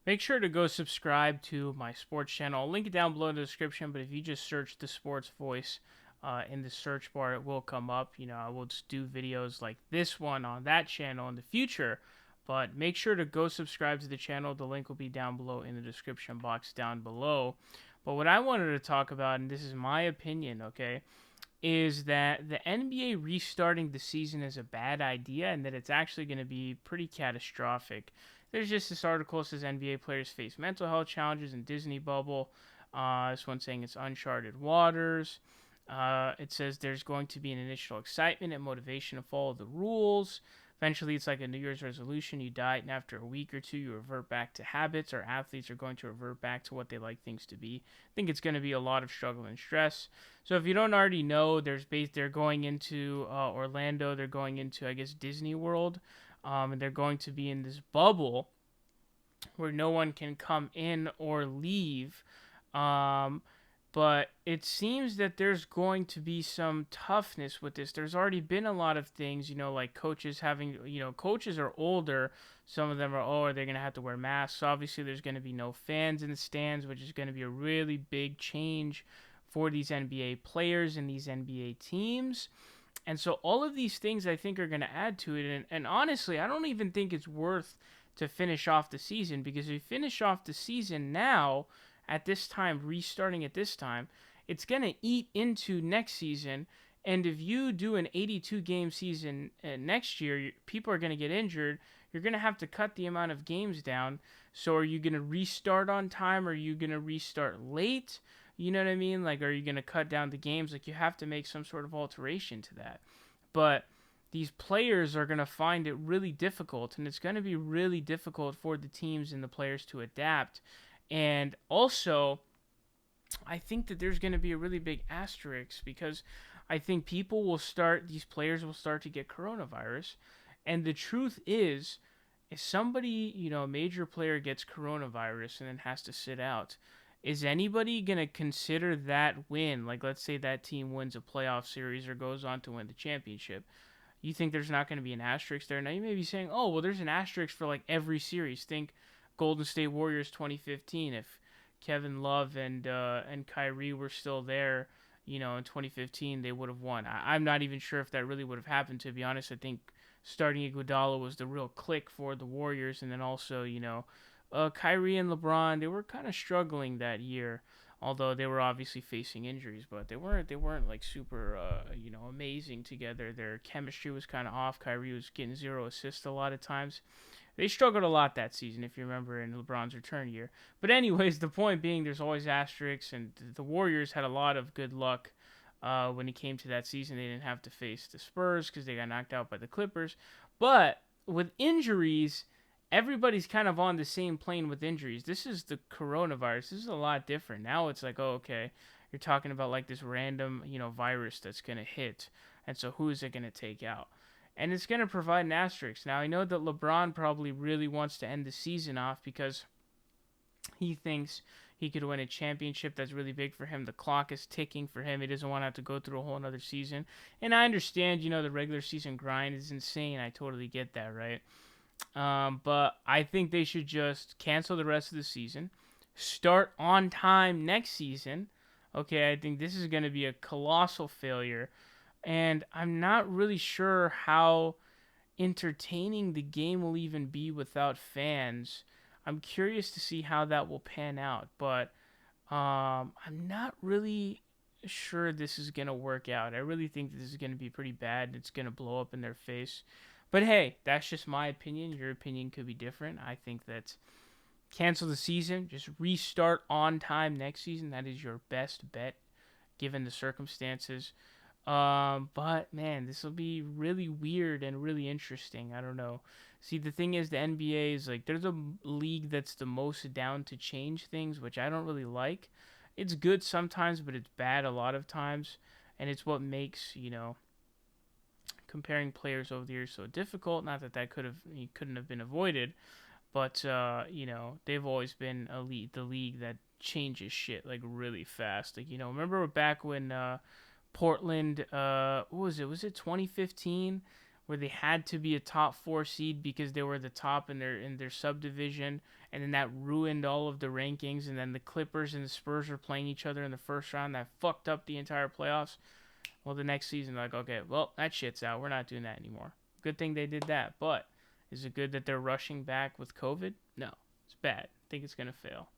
Make sure to go subscribe to my sports channel. I'll link it down below in the description, but if you just search the Sports Voice in the search bar, it will come up. I will just do videos like this one on that channel in the future. But make sure to go subscribe to the channel. The link will be down below in the description box down below. But what I wanted to talk about, and this is my opinion, okay, is that the NBA restarting the season is a bad idea and that it's actually going to be pretty catastrophic. There's just this article that says NBA players face mental health challenges in Disney bubble. This one saying it's uncharted waters. It says there's going to be an initial excitement and motivation to follow the rules. Eventually, it's like a New Year's resolution. You diet, and after a week or two, you revert back to habits, or athletes are going to revert back to what they like things to be. I think it's going to be a lot of struggle and stress. So if you don't already know, they're going into Orlando. They're going into, I guess, Disney World, and they're going to be in this bubble where no one can come in or leave. Um, but it seems that there's going to be some toughness with this. There's already been a lot of things, like coaches having, coaches are older. Some of them are they're going to have to wear masks. Obviously, there's going to be no fans in the stands, which is going to be a really big change for these NBA players and these NBA teams. And so all of these things I think are going to add to it. And honestly, I don't even think it's worth to finish off the season, because if you finish off the season now, at this time, restarting at this time, it's going to eat into next season. And if you do an 82 game season next year, people are going to get injured. You're going to have to cut the amount of games down. So are you going to restart on time? Or are you going to restart late? You know what I mean? Like, are you going to cut down the games? Like, you have to make some sort of alteration to that. But these players are going to find it really difficult, and it's going to be really difficult for the teams and the players to adapt. And also, I think that there's going to be a really big asterisk, because I think these players will start to get coronavirus. And the truth is, if somebody, a major player gets coronavirus and then has to sit out, is anybody going to consider that win? Like, let's say that team wins a playoff series or goes on to win the championship. You think there's not going to be an asterisk there? Now, you may be saying, oh, well, there's an asterisk for like every series. Think Golden State Warriors 2015. If Kevin Love and Kyrie were still there, in 2015, they would have won. I'm not even sure if that really would have happened, to be honest. I think starting Iguodala was the real click for the Warriors, and then also, Kyrie and LeBron, they were kind of struggling that year, although they were obviously facing injuries, but they weren't like super amazing together. Their chemistry was kind of off. Kyrie was getting 0 assists a lot of times. They struggled a lot that season, if you remember, in LeBron's return year. But anyways, the point being, there's always asterisks, and the Warriors had a lot of good luck when it came to that season. They didn't have to face the Spurs because they got knocked out by the Clippers. But with injuries, everybody's kind of on the same plane with injuries. This is the coronavirus. This is a lot different. Now it's like, oh, okay, you're talking about like this random, virus that's going to hit. And so who is it going to take out? And it's going to provide an asterisk. Now, I know that LeBron probably really wants to end the season off because he thinks he could win a championship. That's really big for him. The clock is ticking for him. He doesn't want to have to go through a whole another season. And I understand, the regular season grind is insane. I totally get that, right? But I think they should just cancel the rest of the season, start on time next season. Okay, I think this is going to be a colossal failure. And I'm not really sure how entertaining the game will even be without fans. I'm curious to see how that will pan out, but I'm not really sure this is going to work out. I really think this is going to be pretty bad. It's going to blow up in their face. But hey, that's just my opinion. Your opinion could be different. I think that cancel the season, just restart on time next season. That is your best bet given the circumstances. But man, this will be really weird and really interesting. I don't know. See, the thing is, the NBA is like, there's a league that's the most down to change things, which I don't really like. It's good sometimes, but it's bad a lot of times. And it's what makes, comparing players over the years so difficult. Not that couldn't have been avoided, but they've always been the league that changes shit like really fast. Like, remember back when Portland, what was it? Was it 2015 where they had to be a top 4 seed because they were the top in their subdivision, and then that ruined all of the rankings. And then the Clippers and the Spurs were playing each other in the first round. That fucked up the entire playoffs. Well, the next season, like, okay, well, that shit's out. We're not doing that anymore. Good thing they did that. But is it good that they're rushing back with COVID? No, it's bad. I think it's gonna fail.